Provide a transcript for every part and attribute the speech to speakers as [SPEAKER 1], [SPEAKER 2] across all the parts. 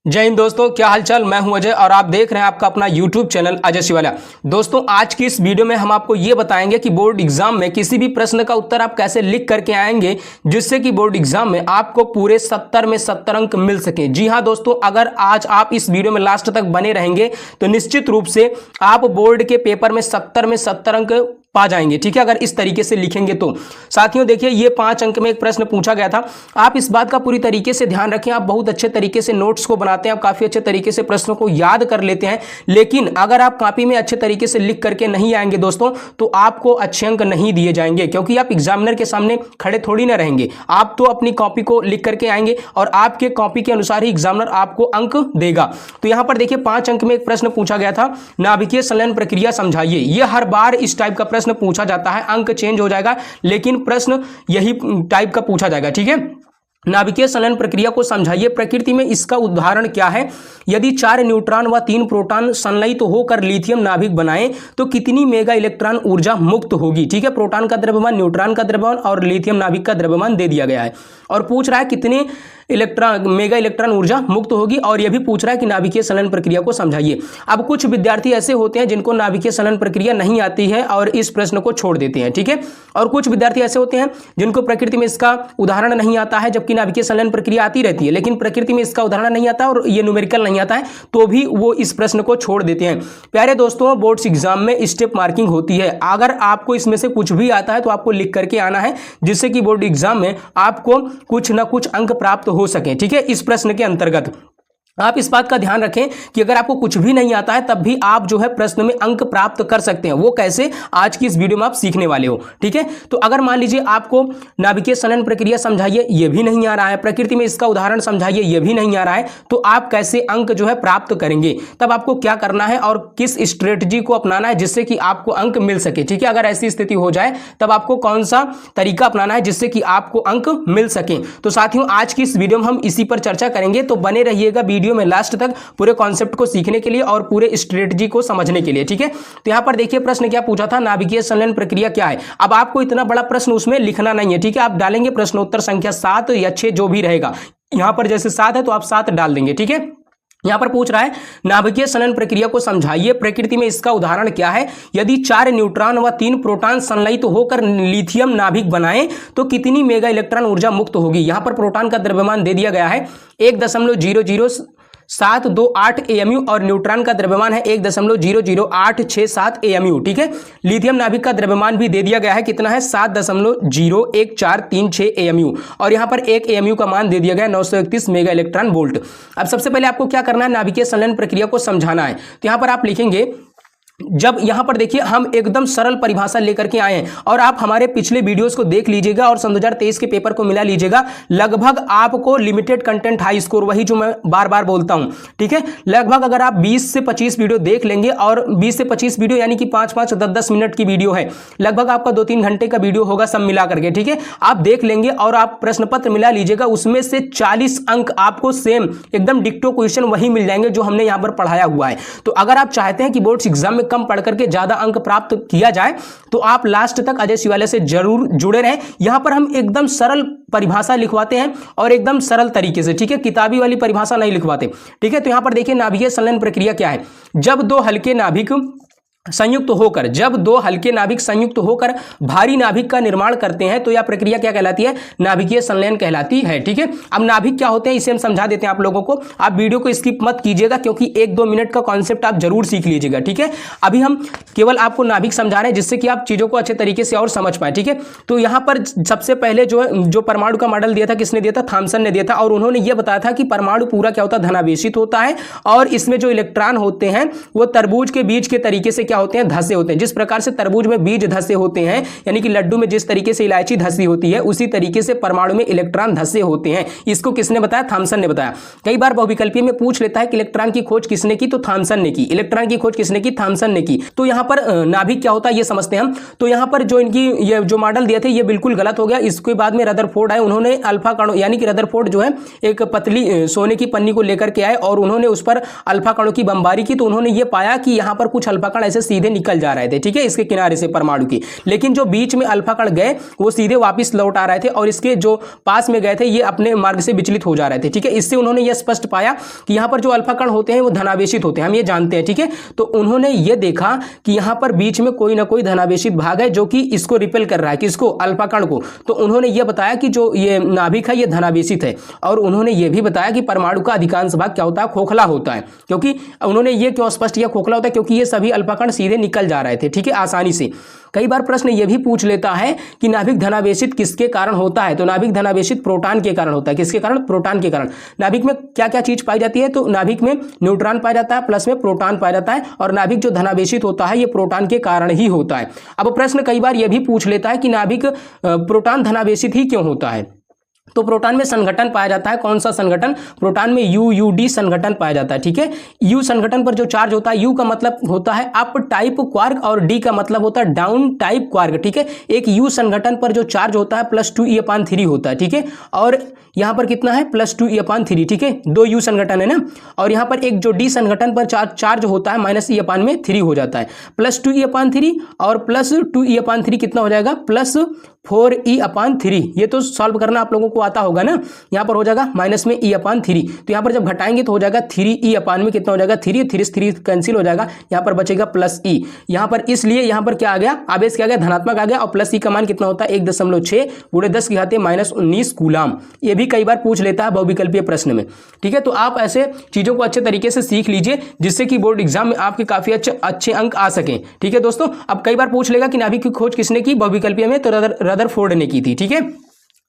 [SPEAKER 1] जय हिंद दोस्तों, क्या हालचाल। मैं हूं अजय और आप देख रहे हैं आपका अपना YouTube चैनल अजय शिवाला। दोस्तों, आज की इस वीडियो में हम आपको ये बताएंगे कि बोर्ड एग्जाम में किसी भी प्रश्न का उत्तर आप कैसे लिख करके आएंगे जिससे कि बोर्ड एग्जाम में आपको पूरे 70 में 70 अंक मिल सके। जी हां दोस्तों, अगर आज आप इस वीडियो में लास्ट तक बने रहेंगे तो निश्चित रूप से आप बोर्ड के पेपर में 70 में 70 अंक पा जाएंगे। ठीक है, अगर इस तरीके से लिखेंगे तो। साथियों देखिए, ये 5 अंक में एक प्रश्न पूछा गया था। आप इस बात का पूरी तरीके से ध्यान रखें। आप बहुत अच्छे तरीके से नोट्स को बनाते हैं, आप काफी अच्छे तरीके से प्रश्नों को याद कर लेते हैं, लेकिन अगर आप कॉपी में अच्छे तरीके से लिख करके नहीं आएंगे दोस्तों तो आपको अच्छे अंक नहीं दिए जाएंगे, क्योंकि आप एग्जामिनर के सामने खड़े थोड़ी ना रहेंगे। आप तो अपनी कॉपी को लिख करके आएंगे और आपके कॉपी के अनुसार ही एग्जामिनर आपको अंक देगा। तो यहां पर देखिए 5 अंक में एक प्रश्न पूछा गया था, नाभिकीय संलयन प्रक्रिया समझाइए। यह हर बार इस टाइप का प्रश्न पूछा जाता है, अंक चेंज हो जाएगा लेकिन प्रश्न यही टाइप का पूछा जाएगा। ठीक है, नाभिकीय संलयन प्रक्रिया को समझाइए। प्रकृति में इसका उदाहरण क्या है? यदि 4 न्यूट्रॉन व 3 प्रोटॉन संलयित होकर लिथियम नाभिक बनाएं तो कितनी मेगा इलेक्ट्रॉन ऊर्जा मुक्त होगी? ठीक है, प्रोटॉन का द्रव्यमान, न्यूट्रॉन का द्रव्यमान और लिथियम नाभिक का द्रव्यमान दे दिया गया है और पूछ रहा है कितने मेगा इलेक्ट्रॉन ऊर्जा मुक्त होगी, और यह भी पूछ रहा है कि नाभिकीय संलयन प्रक्रिया को समझाइए। अब कुछ विद्यार्थी ऐसे होते हैं जिनको नाभिकीय संलयन प्रक्रिया नहीं आती है और इस प्रश्न को छोड़ देते हैं। ठीक है, और कुछ विद्यार्थी ऐसे होते हैं जिनको प्रकृति में इसका उदाहरण नहीं आता है, जबकि नाभिकीय संलयन प्रक्रिया आती रहती है, लेकिन प्रकृति में इसका उदाहरण नहीं आता और ये न्यूमेरिकल नहीं आता है, तो भी वो इस प्रश्न को छोड़ देते हैं। प्यारे दोस्तों, बोर्ड्स एग्जाम में स्टेप मार्किंग होती है। अगर आपको इसमें से कुछ भी आता है तो आपको लिख करके आना है, जिससे कि बोर्ड एग्जाम में आपको कुछ ना कुछ अंक प्राप्त हो सके। ठीक है, इस प्रश्न के अंतर्गत आप इस बात का ध्यान रखें कि अगर आपको कुछ भी नहीं आता है तब भी आप जो है प्रश्न में अंक प्राप्त कर सकते हैं। वो कैसे, आज की इस वीडियो में आप सीखने वाले हो। ठीक है, तो अगर मान लीजिए आपको नाभिकीय संलयन प्रक्रिया समझाइए ये भी नहीं आ रहा है, प्रकृति में इसका उदाहरण समझाइए ये भी नहीं आ रहा है, तो आप कैसे अंक जो है प्राप्त करेंगे? तब आपको क्या करना है और किस स्ट्रेटजी को अपनाना है जिससे कि आपको अंक मिल सके। ठीक है, अगर ऐसी स्थिति हो जाए तब आपको कौन सा तरीका अपनाना है जिससे कि आपको अंक मिल सके। तो साथियों, आज की इस वीडियो में हम इसी पर चर्चा करेंगे, तो बने रहिएगा वीडियो में लास्ट तक पूरे कॉन्सेप्ट को सीखने के लिए और पूरे स्ट्रेटजी को समझने के लिए। ठीक है, तो यहां पर देखिए प्रश्न क्या पूछा था, नाभिकीय संलयन प्रक्रिया क्या है। अब आपको इतना बड़ा प्रश्न उसमें लिखना नहीं है। ठीक है, आप डालेंगे प्रश्नोत्तर संख्या 7 या 6 जो भी रहेगा। यहां पर जैसे 7 है तो आप 7 डाल देंगे। ठीक है, यहां पर पूछ रहा है नाभिकीय संलयन प्रक्रिया को समझाइए। प्रकृति में इसका उदाहरण क्या है? यदि 4 न्यूट्रॉन व 3 प्रोटॉन संलयित होकर लिथियम नाभिक बनाएं तो कितनी मेगा इलेक्ट्रॉन ऊर्जा मुक्त होगी? यहां पर प्रोटॉन का द्रव्यमान दे दिया गया है 1.00728 AMU और न्यूट्रॉन का द्रव्यमान है 1.00867 AMU। ठीक है, लिथियम नाभिक का द्रव्यमान भी दे दिया गया है, कितना है 7.01436 AMU और यहां पर 1 AMU का मान दे दिया गया है 931 मेगा इलेक्ट्रॉन वोल्ट। अब सबसे पहले आपको क्या करना है, नाभिकीय संलयन प्रक्रिया को समझाना है। तो यहां पर आप लिखेंगे, जब यहां पर देखिए हम एकदम सरल परिभाषा लेकर के आए हैं और आप हमारे पिछले वीडियोस को देख लीजिएगा और सन 2023 के पेपर को मिला लीजिएगा, लगभग आपको लिमिटेड कंटेंट हाई स्कोर, वही जो मैं बार बार बोलता हूं। ठीक है, लगभग अगर आप 20 से 25 वीडियो देख लेंगे, और 20 से 25 वीडियो यानी कि 5-5 10-10 मिनट की वीडियो है, लगभग आपका 2-3 घंटे का वीडियो होगा सब मिला करके। ठीक है, आप देख लेंगे और आप प्रश्न पत्र मिला लीजिएगा, उसमें से 40 अंक आपको सेम एकदम डिक्टो क्वेश्चन वही मिल जाएंगे जो हमने यहां पर पढ़ाया हुआ है। तो अगर आप चाहते हैं कि बोर्ड्स एग्जाम में कम पढ़ करके ज्यादा अंक प्राप्त किया जाए तो आप लास्ट तक अजय शिवालय से जरूर जुड़े रहें। यहां पर हम एकदम सरल परिभाषा लिखवाते हैं और एकदम सरल तरीके से। ठीक है, किताबी वाली परिभाषा नहीं लिखवाते। ठीक है, तो यहां पर देखिए नाभिकीय संलयन प्रक्रिया क्या है। जब दो हल्के नाभिक संयुक्त होकर भारी नाभिक का निर्माण करते हैं तो यह प्रक्रिया क्या कहलाती है? नाभिकीय संलयन कहलाती है। ठीक है, अब नाभिक क्या होते हैं इसे हम समझा देते हैं आप लोगों को। आप वीडियो को स्किप मत कीजिएगा क्योंकि 1-2 मिनट का कॉन्सेप्ट आप जरूर सीख लीजिएगा। ठीक है, अभी हम केवल आपको नाभिक समझा रहे हैं जिससे कि आप चीजों को अच्छे तरीके से और समझ पाए। ठीक है, तो यहां पर सबसे पहले जो परमाणु का मॉडल दिया था, किसने दिया था? थॉमसन ने दिया था, और उन्होंने यह बताया था कि परमाणु पूरा क्या होता है? धनावेशित होता है, और इसमें जो इलेक्ट्रॉन होते हैं वो तरबूज के बीज के तरीके से क्या होते हैं? धसे होते हैं। जिस प्रकार से तरबूज में बीज धसे होते हैं, यानी कि लड्डू में जिस तरीके से इलायची धसी होती है, उसी तरीके से परमाणु में इलेक्ट्रॉन धसे होते हैं। इसको किसने बताया? थॉमसन ने बताया। कई बार बहुविकल्पीय में पूछ लेता है कि इलेक्ट्रॉन की खोज किसने की? तो थॉमसन ने की। इलेक्ट्रॉन की खोज किसने की? थॉमसन ने की। तो यहां पर नाभिक क्या होता है ये समझते हैं हम। तो यहां पर जो इनकी ये जो मॉडल दिए थे ये बिल्कुल गलत हो गया। इसके बाद में रदरफोर्ड आए, उन्होंने अल्फा कणों, यानी कि रदरफोर्ड जो है एक पतली सोने की पन्नी को लेकर के आए और उन्होंने उस पर अल्फा कणों की बमबारी की। तो उन्होंने ये पाया कि यहां पर कुछ अल्फा कण ऐसे सीधे निकल जा रहे थे, ठीक है, इसके किनारे से परमाणु के। लेकिन जो बीच में अल्फा कण गए वो सीधे वापस लौट आ रहे थे और इसके जो पास में गए थे ये अपने मार्ग से विचलित हो जा रहे थे, ठीक है। इससे उन्होंने ये स्पष्ट पाया कि यहाँ पर जो अल्फा कण होते हैं वो धनावेशित होते हैं, हम ये जानते हैं, ठीक है। तो उन्होंने ये देखा कि यहाँ पर बीच में कोई ना कोई धनावेशित भाग है जो कि इसको रिपेल कर रहा है, किसको, अल्फा कण को। तो उन्होंने ये बताया कि जो ये नाभिक है ये धनावेशित है, और उन्होंने ये भी बताया कि परमाणु का अधिकांश भाग क्या होता है, खोखला होता है। क्योंकि उन्होंने ये क्यों स्पष्ट किया खोखला होता है, क्योंकि ये सभी अल्फा कण सीधे निकल जा रहे थे, ठीक है, आसानी से। कई बार प्रश्न ये भी पूछ लेता है कि नाभिक धनावेशित किसके कारण होता है, तो नाभिक धनावेशित प्रोटॉन के कारण होता है। किसके कारण, प्रोटॉन के कारण। नाभिक में क्या क्या चीज पाई जाती है, तो नाभिक में न्यूट्रॉन पाया जाता है, प्लस में प्रोटॉन पाया जाता है, और नाभिक जो धनावेशित होता है ये प्रोटॉन के कारण ही होता है। अब प्रश्न कई बार यह भी पूछ लेता है कि नाभिक प्रोटॉन धनावेशित ही क्यों होता है, तो प्रोटॉन में संघटन पाया जाता है। कौन सा संघटन, प्रोटॉन में UUD संघटन पाया जाता है, ठीक है। U संघटन पर जो चार्ज होता है, U का मतलब होता है अप टाइप क्वार्क और D का मतलब होता है डाउन टाइप क्वार्क, ठीक है। एक U संघटन पर जो चार्ज होता है +2e/3 होता है, ठीक है, और यहाँ पर कितना है +2e/3, ठीक है, 2 U संघटन है ना। और यहाँ पर एक जो D संघटन पर चार्ज होता है -e/3 हो जाता है। +2e/3 और +2e/3 कितना हो जाएगा, +4e/3। ये तो सॉल्व करना आप लोगों को आता होगा ना। यहाँ पर हो जाएगा माइनस में e/3, तो यहाँ पर जब घटाएंगे तो हो जाएगा 3e/, में कितना हो जाएगा 3 कैंसिल हो जाएगा, यहाँ पर बचेगा +e। यहाँ पर इसलिए यहाँ पर क्या आ गया, आवेश क्या आ गया, धनात्मक आ गया, और +e का मान कितना होता है 1.6 × 10 की घात -19 कूलाम। ये भी कई बार पूछ लेता है बहुविकल्पीय प्रश्न में, ठीक है। तो आप ऐसे चीजों को अच्छे तरीके से सीख लीजिए जिससे कि बोर्ड एग्जाम में आपके काफी अच्छे अंक आ सकें, ठीक है दोस्तों। अब कई बार पूछ लेगा कि नाभिक की खोज किसने की बहुविकल्पीय में, तो रदरफोर्ड ने की थी, ठीक है।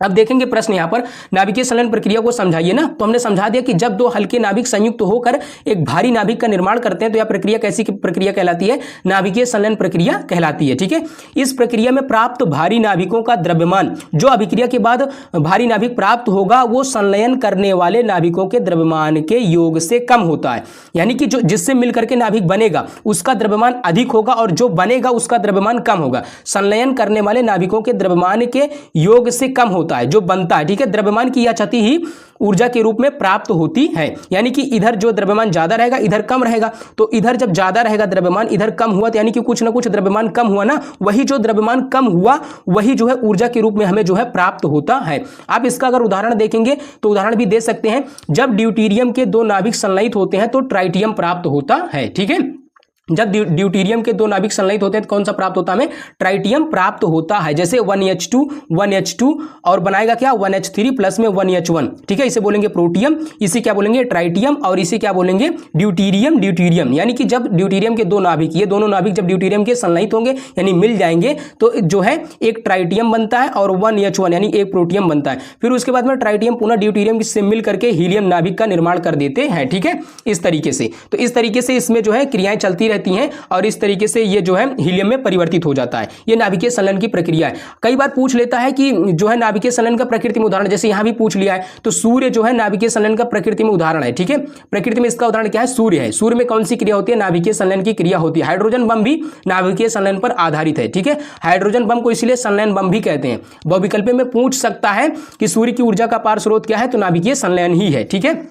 [SPEAKER 1] अब देखेंगे प्रश्न यहाँ पर नाभिकीय संलयन प्रक्रिया को समझाइए ना। तो हमने समझा दिया कि जब दो हल्के नाभिक संयुक्त होकर एक भारी नाभिक का निर्माण करते हैं तो यह प्रक्रिया कैसी प्रक्रिया कहलाती है, नाभिकीय संलयन प्रक्रिया कहलाती है, ठीक है। इस प्रक्रिया में प्राप्त भारी नाभिकों का द्रव्यमान, जो अभिक्रिया के बाद भारी नाभिक प्राप्त होगा वो संलयन करने वाले नाभिकों के द्रव्यमान के योग से कम होता है। यानी कि जो जिससे मिलकर के नाभिक बनेगा उसका द्रव्यमान अधिक होगा और जो बनेगा उसका द्रव्यमान कम होगा। संलयन करने वाले नाभिकों के द्रव्यमान के योग से कम होता है जो बनता है, ठीक है। द्रव्यमान की यह क्षति ही ऊर्जा के रूप में प्राप्त होती है। यानी कि इधर जो द्रव्यमान ज्यादा रहेगा इधर कम रहेगा, तो इधर जब ज्यादा रहेगा द्रव्यमान, इधर कम हुआ, तो यानी कि कुछ ना कुछ द्रव्यमान कम हुआ ना, वही जो द्रव्यमान कम हुआ वही जो है ऊर्जा के रूप में हमें जो है प्राप्त होता है। आप इसका अगर उदाहरण देखेंगे तो उदाहरण भी दे सकते हैं, जब ड्यूटेरियम के दो नाभिक संलयित होते हैं तो ट्राइटियम प्राप्त होता है, ठीक है। जब ड्यूटेरियम के दो नाभिक संलयित होते हैं तो कौन सा प्राप्त होता है, हमें ट्राइटियम प्राप्त होता है। जैसे 1H2 और बनाएगा क्या 1H3 प्लस में 1H1, ठीक है। इसे बोलेंगे प्रोटियम, इसे क्या बोलेंगे ट्राइटियम, और इसे क्या बोलेंगे ड्यूटेरियम। यानी कि जब ड्यूटेरियम के दो नाभिक, ये दोनों नाभिक जब ड्यूटेरियम के संलयित होंगे यानी मिल जाएंगे तो जो है एक ट्राइटियम बनता है और 1H1 यानी एक प्रोटियम बनता है। फिर उसके बाद में ट्राइटियम पुनः ड्यूटेरियम से मिल करके हीलियम नाभिक का निर्माण कर देते हैं, ठीक है। इस तरीके से, तो इस तरीके से इसमें जो है क्रियाएं चलती रहती हैं और इस तरीके से ये जो है हीलियम में परिवर्तित हो जाता है। ये नाभिकीय संलयन की प्रक्रिया है। कई बार पूछ लेता है कि जो है नाभिकीय संलयन का प्रकृति में उदाहरण, जैसे यहां भी पूछ लिया है, तो सूर्य जो है नाभिकीय संलयन का प्रकृति में उदाहरण है, ठीक है। प्रकृति में इसका उदाहरण क्या है, सूर्य है। सूर्य में कौन सी क्रिया होती है, नाभिकीय संलयन की क्रिया होती है। हाइड्रोजन बम भी नाभिकीय संलयन पर आधारित है, ठीक है। हाइड्रोजन बम को इसलिए संलयन बम भी कहते हैं। बहुविकल्प में पूछ सकता है कि सूर्य की ऊर्जा का पार स्रोत क्या है, तो नाभिकीय संलयन ही है, ठीक है।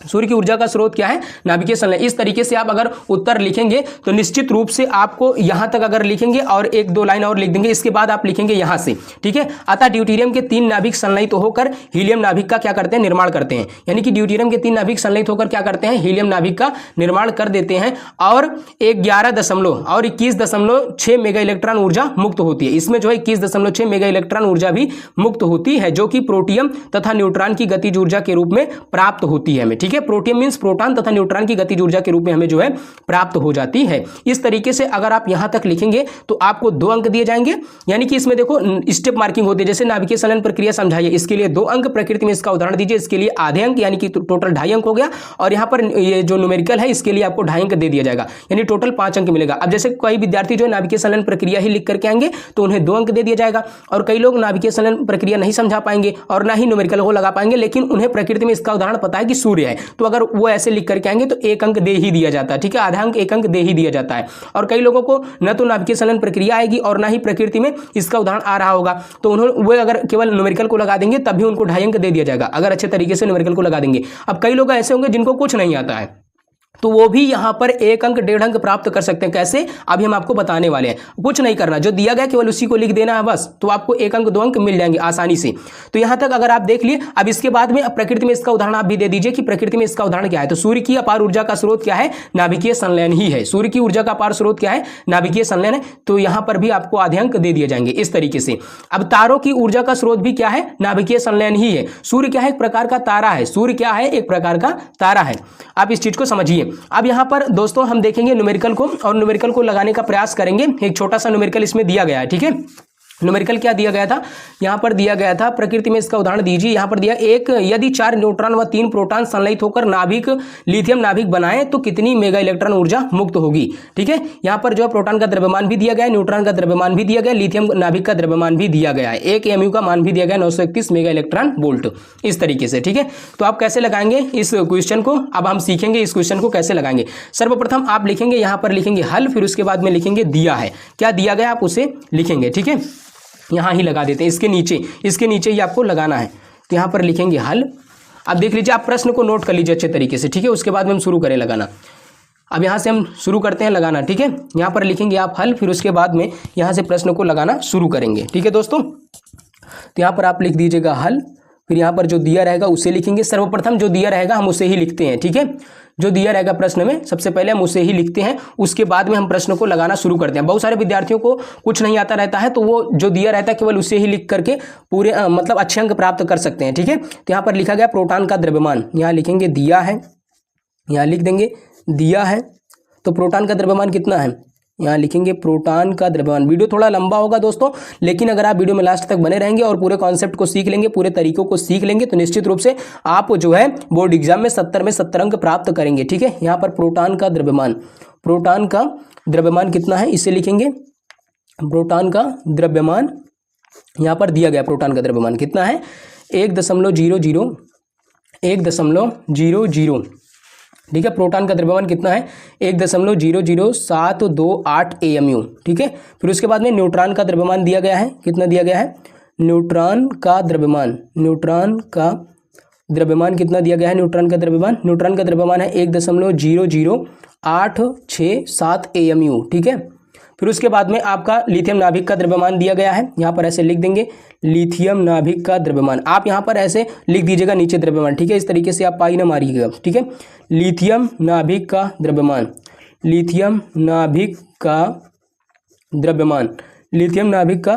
[SPEAKER 1] सूर्य की ऊर्जा का स्रोत क्या है, नाभिकीय संलयन। इस तरीके से आप अगर उत्तर लिखेंगे तो निश्चित रूप से आपको यहां तक अगर लिखेंगे और एक दो लाइन और लिख देंगे, इसके बाद आप लिखेंगे यहां से, ठीक है। अतः ड्यूटेरियम के 3 नाभिक संलयित होकर हीलियम नाभिक का क्या करते हैं, निर्माण करते हैं। यानी कि ड्यूटेरियम के 3 नाभिक संलयित होकर क्या करते हैं, हीलियम नाभिक का निर्माण कर देते हैं और 21.6 मेगा इलेक्ट्रॉन ऊर्जा मुक्त होती है। इसमें जो है 21.6 मेगा इलेक्ट्रॉन ऊर्जा भी मुक्त होती है, जो कि प्रोटियम तथा न्यूट्रॉन की गतिज ऊर्जा के रूप में प्राप्त होती है हमें, ठीक है। प्रोटियम मींस प्रोटॉन तथा न्यूट्रॉन की गतिज ऊर्जा के रूप में हमें जो है प्राप्त हो जाती है। इस तरीके से अगर आप यहां तक लिखेंगे तो आपको 2 अंक दिए जाएंगे। यानी कि इसमें देखो स्टेप मार्किंग होती है, जैसे नाभिकीय संलयन प्रक्रिया समझाइए, इसके लिए 2 अंक, प्रकृति में इसका उदाहरण दीजिए, इसके लिए आधे अंक, यानी कि टोटल 2.5 अंक हो गया। और यहां पर ये जो न्यूमेरिकल है इसके लिए आपको 2.5 अंक दे दिया जाएगा, यानी टोटल 5 अंक मिलेगा। अब जैसे कई विद्यार्थी जो नाभिकीय संलयन प्रक्रिया ही लिख करके आएंगे तो उन्हें 2 अंक दे दिया जाएगा, और कई लोग नाभिकीय संलयन प्रक्रिया नहीं समझा पाएंगे और ना ही न्यूमेरिकल को लगा पाएंगे, लेकिन उन्हें प्रकृति में इसका उदाहरण पता है कि सूर्य है, तो अगर वो ऐसे लिख करके आएंगे तो 1 अंक दे ही दिया जाता है, ठीक है। आधा अंक 1 अंक दे ही दिया जाता है। और कई लोगों को न तो नाभिकीय संलयन प्रक्रिया आएगी और ना ही प्रकृति में इसका उदाहरण आ रहा होगा, तो उन्होंने वो अगर केवल न्यूमेरिकल को लगा देंगे तब भी उनको 2.5 अंक दे दिया जाएगा, अगर अच्छे तरीके से न्यूमेरिकल को लगा देंगे। अब कई लोग ऐसे होंगे जिनको कुछ नहीं आता है, तो वो भी यहाँ पर 1 अंक 1.5 अंक प्राप्त कर सकते हैं। कैसे, अभी हम आपको बताने वाले हैं। कुछ नहीं करना, जो दिया गया केवल उसी को लिख देना है बस, तो आपको 1 अंक 2 अंक मिल जाएंगे आसानी से। तो यहाँ तक अगर आप देख लिए, अब इसके बाद में प्रकृति में इसका उदाहरण आप भी दे दीजिए कि प्रकृति में इसका उदाहरण क्या है। तो सूर्य की अपार ऊर्जा का स्रोत क्या है, नाभिकीय संलयन ही है। सूर्य की ऊर्जा का अपार स्रोत क्या है, नाभिकीय संलयन है। तो यहाँ पर भी आपको आधे अंक दे दिए जाएंगे इस तरीके से। अब तारों की ऊर्जा का स्रोत भी क्या है, नाभिकीय संलयन ही है। सूर्य क्या है, एक प्रकार का तारा है। सूर्य क्या है, एक प्रकार का तारा है। आप इस चीज को समझिए। अब यहाँ पर दोस्तों हम देखेंगे न्यूमेरिकल को, और न्यूमेरिकल को लगाने का प्रयास करेंगे। एक छोटा सा न्यूमेरिकल इसमें दिया गया है, ठीक है। न्यूमेरिकल क्या दिया गया था, यहाँ पर दिया गया था, प्रकृति में इसका उदाहरण दीजिए। यहाँ पर दिया, एक यदि 4 न्यूट्रॉन व 3 प्रोटॉन संलयित होकर नाभिक लिथियम नाभिक बनाए तो कितनी मेगा इलेक्ट्रॉन ऊर्जा मुक्त होगी। ठीक है, यहाँ पर जो है प्रोटॉन का द्रव्यमान भी दिया गया है, न्यूट्रॉन का द्रव्यमान भी दिया गया, लिथियम नाभिक का द्रव्यमान भी दिया गया है, 1 AMU का मान भी दिया गया 931 मेगा इलेक्ट्रॉन वोल्ट, इस तरीके से। ठीक है, तो आप कैसे लगाएंगे इस क्वेश्चन को, अब हम सीखेंगे इस क्वेश्चन को कैसे लगाएंगे। सर्वप्रथम आप लिखेंगे, यहाँ पर लिखेंगे हल, फिर उसके बाद में लिखेंगे दिया है, क्या दिया गया आप उसे लिखेंगे। ठीक है, यहाँ ही लगा देते हैं, इसके नीचे ही आपको लगाना है। तो यहाँ पर लिखेंगे हल। अब देख लीजिए, आप प्रश्न को नोट कर लीजिए अच्छे तरीके से। ठीक है, उसके बाद में हम शुरू करें लगाना। अब यहाँ से हम शुरू करते हैं लगाना। ठीक है, यहाँ पर लिखेंगे आप हल, फिर उसके बाद में यहाँ से प्रश्न को लगाना शुरू करेंगे। ठीक है दोस्तों, तो यहाँ पर आप लिख दीजिएगा हल, फिर यहाँ पर जो दिया रहेगा उसे लिखेंगे। सर्वप्रथम जो दिया रहेगा हम उसे ही लिखते हैं। ठीक है, जो दिया रहेगा प्रश्न में सबसे पहले हम उसे ही लिखते हैं, उसके बाद में हम प्रश्न को लगाना शुरू करते हैं। बहुत सारे विद्यार्थियों को कुछ नहीं आता रहता है, तो वो जो दिया रहता है केवल उसे ही लिख करके पूरे मतलब अच्छे अंक प्राप्त कर सकते हैं। ठीक है, तो यहाँ पर लिखा गया प्रोटॉन का द्रव्यमान, यहाँ लिखेंगे दिया है, यहाँ लिख देंगे दिया है। तो प्रोटॉन का द्रव्यमान कितना है, यहाँ लिखेंगे प्रोटॉन का द्रव्यमान। वीडियो थोड़ा लंबा होगा दोस्तों, लेकिन अगर आप वीडियो में लास्ट तक बने रहेंगे और पूरे कॉन्सेप्ट को सीख लेंगे, पूरे तरीकों को सीख लेंगे, तो निश्चित रूप से आप जो है बोर्ड एग्जाम में 70 में 70 अंक प्राप्त करेंगे। ठीक है, यहाँ पर प्रोटॉन का द्रव्यमान, प्रोटॉन का द्रव्यमान कितना है इसे लिखेंगे। प्रोटॉन का द्रव्यमान यहाँ पर दिया गया, प्रोटॉन का द्रव्यमान कितना है 1.00। ठीक है, प्रोटॉन का द्रव्यमान कितना है 1.00728 AMU। ठीक है, फिर उसके बाद में न्यूट्रॉन का द्रव्यमान दिया गया है, कितना दिया गया है, न्यूट्रॉन का द्रव्यमान, न्यूट्रॉन का द्रव्यमान कितना दिया गया है, न्यूट्रॉन का द्रव्यमान है 1.00867 AMU। ठीक है, फिर उसके बाद में आपका लिथियम नाभिक का द्रव्यमान दिया गया है, यहाँ पर ऐसे लिख देंगे लिथियम नाभिक का द्रव्यमान। आप यहाँ पर ऐसे लिख दीजिएगा नीचे द्रव्यमान। ठीक है, इस तरीके से आप पाई ना मारिएगा। ठीक है, लिथियम नाभिक का द्रव्यमान, लिथियम नाभिक का द्रव्यमान, लिथियम नाभिक का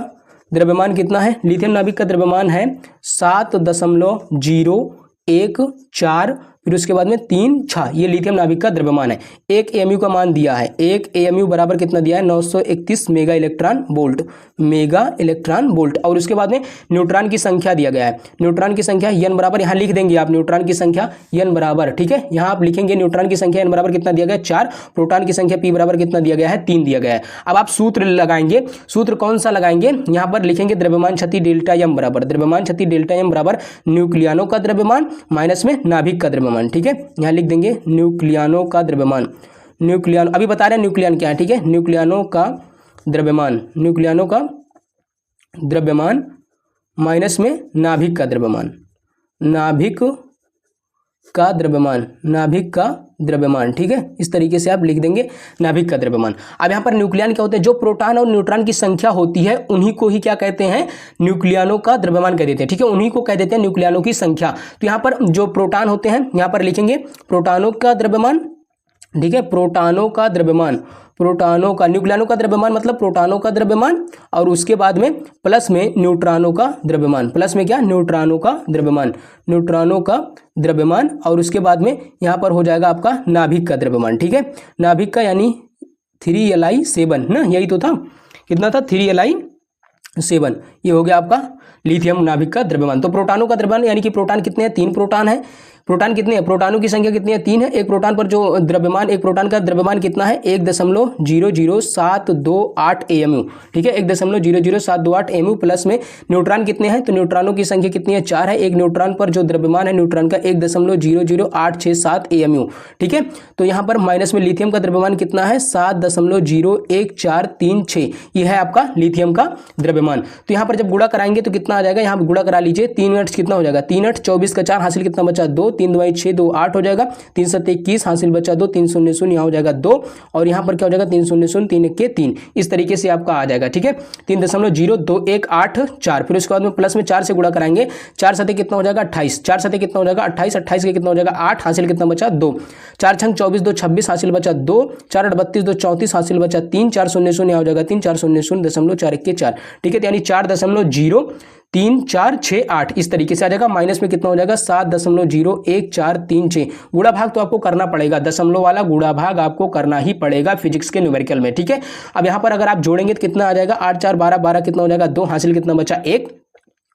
[SPEAKER 1] द्रव्यमान कितना है, लिथियम नाभिक का द्रव्यमान है 7.014, फिर उसके बाद में 3 ये लिथियम नाभिक का द्रव्यमान है। 1 AMU का मान दिया है, 1 AMU बराबर कितना दिया है 931 mega electron volt, mega electron volt. और उसके बाद में न्यूट्रॉन की संख्या दिया गया है, न्यूट्रॉन की संख्या n बराबर, यहाँ लिख देंगे आप न्यूट्रॉन की संख्या n बराबर। ठीक है, यहाँ आप लिखेंगे न्यूट्रॉन की संख्या n बराबर कितना दिया गया है 4, प्रोटॉन की संख्या p बराबर कितना दिया गया है 3 दिया गया है। अब आप सूत्र लगाएंगे, सूत्र कौन सा लगाएंगे, यहाँ पर लिखेंगे द्रव्यमान क्षति डेल्टा m बराबर, द्रव्यमान क्षति डेल्टा m बराबर न्यूक्लियानों का द्रव्यमान माइनस में नाभिक का द्रव्यमान। ठीक है, यहाँ लिख देंगे न्यूक्लियानों का द्रव्यमान, न्यूक्लियान अभी बता रहे हैं न्यूक्लियान क्या है। ठीक है, न्यूक्लियानों का द्रव्यमान, न्यूक्लियानों का द्रव्यमान माइनस में नाभिक का द्रव्यमान, नाभिक का द्रव्यमान, नाभिक का द्रव्यमान। ठीक है, इस तरीके से आप लिख देंगे नाभिक का द्रव्यमान। अब यहाँ पर न्यूक्लियन क्या होते हैं, जो प्रोटॉन और न्यूट्रॉन की संख्या होती है उन्हीं को ही क्या कहते हैं, न्यूक्लियनों का द्रव्यमान कह देते हैं। ठीक है, उन्हीं को कह देते हैं न्यूक्लियनों की संख्या। तो यहाँ पर जो प्रोटॉन होते हैं यहाँ पर लिखेंगे प्रोटॉनों का द्रव्यमान। ठीक है, प्रोटॉनों का द्रव्यमान, प्रोटॉनों का, न्यूक्लियनों का द्रव्यमान मतलब प्रोटॉनों का द्रव्यमान, और उसके बाद में प्लस में न्यूट्रॉनों का द्रव्यमान, प्लस में क्या न्यूट्रॉनों का द्रव्यमान, न्यूट्रॉनों का द्रव्यमान, और उसके बाद में यहाँ पर हो जाएगा आपका नाभिक का द्रव्यमान। ठीक है, नाभिक का यानी 3Li7 ना, यही तो था, कितना था 3Li7, ये हो गया आपका लिथियम नाभिक का द्रव्यमान। तो प्रोटॉनों का द्रव्यमान यानी कि प्रोटॉन कितने हैं, 3 प्रोटॉन है। प्रोटॉन कितने हैं, प्रोटॉनों की संख्या कितनी है 3 है। एक प्रोटॉन पर जो द्रव्यमान, एक प्रोटॉन का द्रव्यमान कितना है 1.00728 AMU। ठीक है, 1.00728 AMU, प्लस में न्यूट्रॉन कितने हैं, तो न्यूट्रॉनों की संख्या कितनी है 4 है। एक न्यूट्रॉन पर जो द्रव्यमान है न्यूट्रॉन का 1.00867 AMU। ठीक है, तो यहाँ पर माइनस में लिथियम का द्रव्यमान कितना है 7.01436, ये है आपका लिथियम का द्रव्यमान। तो यहाँ पर जब गुणा कराएंगे तो कितना आ जाएगा, यहाँ पर गुणा करा लीजिए, 3 8 कितना हो जाएगा, 3 8 24 का 4 हासिल कितना बचा 2, 3 2 6 2 8 हो जाएगा, 3 7 21 हासिल बचा 2, 3 0 0 यहाँ हो जाएगा 2 और यहाँ पर क्या हो जाएगा 3 0 0 3 1 3। इस तरीके से आपका आ जाएगा। ठीक है, 3.02184। फिर उसके बाद में प्लस में 4 से गुणा कराएंगे, 4 7 कितना हो जाएगा 28, 4 7 कितना हो जाएगा 28, 28 के कितना हो जाएगा 8, हासिल कितना बचा 2, 4 छंग 24 2 26 हासिल बचा 2, 4 8 32 2 34 हासिल बचा 3, 4 0 0 यहाँ हो जाएगा 3, 4 0 0 दशमलव 4 1 4। ठीक है, यानी 4.03468 इस तरीके से आ जाएगा। माइनस में कितना हो जाएगा 7.01436। गुणा भाग तो आपको करना पड़ेगा, दशमलव वाला गुणा भाग आपको करना ही पड़ेगा फिजिक्स के न्यूमेरिकल में। ठीक है, अब यहाँ पर अगर आप जोड़ेंगे तो कितना आ जाएगा 8 4 12 12 कितना हो जाएगा 2, हासिल कितना बचा 1,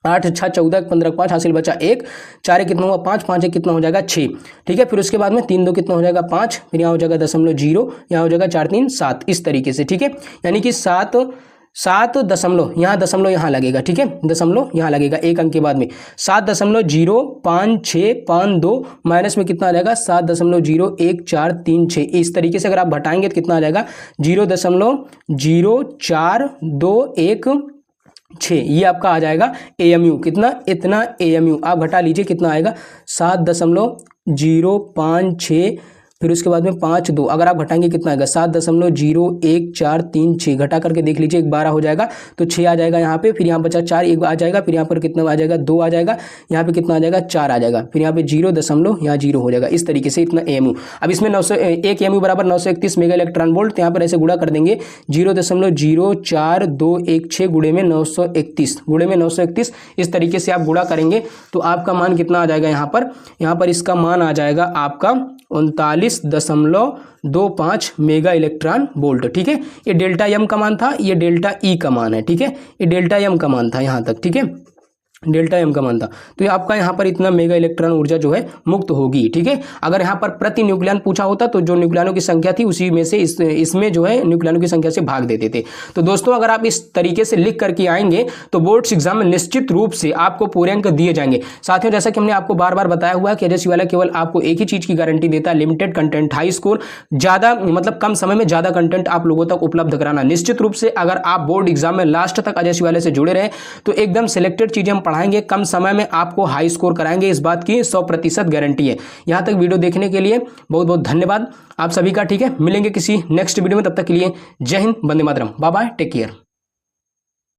[SPEAKER 1] 8 6 14 15 5 हासिल बचा 1, 4 कितना हुआ 5, 5 1 कितना हो जाएगा 6। ठीक है, फिर उसके बाद में 3 2 कितना हो जाएगा 5, फिर यहाँ हो जाएगा 0.0, यहाँ हो जाएगा 4 3 7 इस तरीके से। ठीक है, यानी कि 7 दशमलव यहाँ लगेगा। ठीक है, दशमलव यहाँ लगेगा एक अंक के बाद में 7.05652 माइनस में कितना आ जाएगा 7.01436। इस तरीके से अगर आप घटाएंगे तो कितना आ जाएगा 0.04216। ये आपका आ जाएगा AMU, कितना इतना AMU आप घटा लीजिए कितना आएगा 7.056, फिर उसके बाद में 5 2 अगर आप घटाएंगे कितना आएगा 7.01436। घटा करके देख लीजिए, 12 हो जाएगा तो 6 आ जाएगा यहाँ पे, फिर यहाँ बचा 4 1 आ जाएगा, फिर यहाँ पर कितना आ जाएगा 2 आ जाएगा, यहाँ पे कितना आ जाएगा 4 आ जाएगा, फिर यहाँ पे 0.0 हो जाएगा। इस तरीके से इतना AMU। अब इसमें 1 AMU बराबर 931 मेगा इलेक्ट्रॉन वोल्ट, यहाँ पर ऐसे गुणा कर देंगे 0.04216 गुणे में 931 इस तरीके से आप गुणा करेंगे तो आपका मान कितना आ जाएगा यहाँ पर इसका मान आ जाएगा आपका 39.25 मेगा इलेक्ट्रॉन वोल्ट। ठीक है, ये डेल्टा एम का मान था, ये डेल्टा ई का मान है। ठीक है, ये डेल्टा एम का मान था यहाँ तक। ठीक है, डेल्टा एम का मान था, तो ये आपका यहाँ पर इतना मेगा इलेक्ट्रॉन ऊर्जा जो है मुक्त होगी। ठीक है, अगर यहाँ पर प्रति न्यूक्लियन पूछा होता तो जो न्यूक्लियनों की संख्या थी उसी में से इसमें जो है न्यूक्लियनों की संख्या से भाग देते थे। तो दोस्तों अगर आप इस तरीके से लिख करके आएंगे तो बोर्ड्स एग्जाम में निश्चित रूप से आपको पूरे अंक दिए जाएंगे। साथियों, जैसा कि हमने आपको बार बार बताया हुआ है कि एचएससी वाला केवल आपको एक ही चीज की गारंटी देता है, लिमिटेड कंटेंट, हाई स्कोर, ज्यादा मतलब कम समय में ज्यादा कंटेंट आप लोगों तक उपलब्ध कराना। निश्चित रूप से अगर आप बोर्ड एग्जाम में लास्ट तक एचएससी वाले से जुड़े रहे तो एकदम सिलेक्टेड चीजें हम पढ़ाएंगे, कम समय में आपको हाई स्कोर कराएंगे, इस बात की 100% गारंटी है। यहां तक वीडियो देखने के लिए बहुत बहुत धन्यवाद आप सभी का। ठीक है, मिलेंगे किसी नेक्स्ट वीडियो में, तब तक के लिए जय Hind, Vande Mataram, bye bye, take care.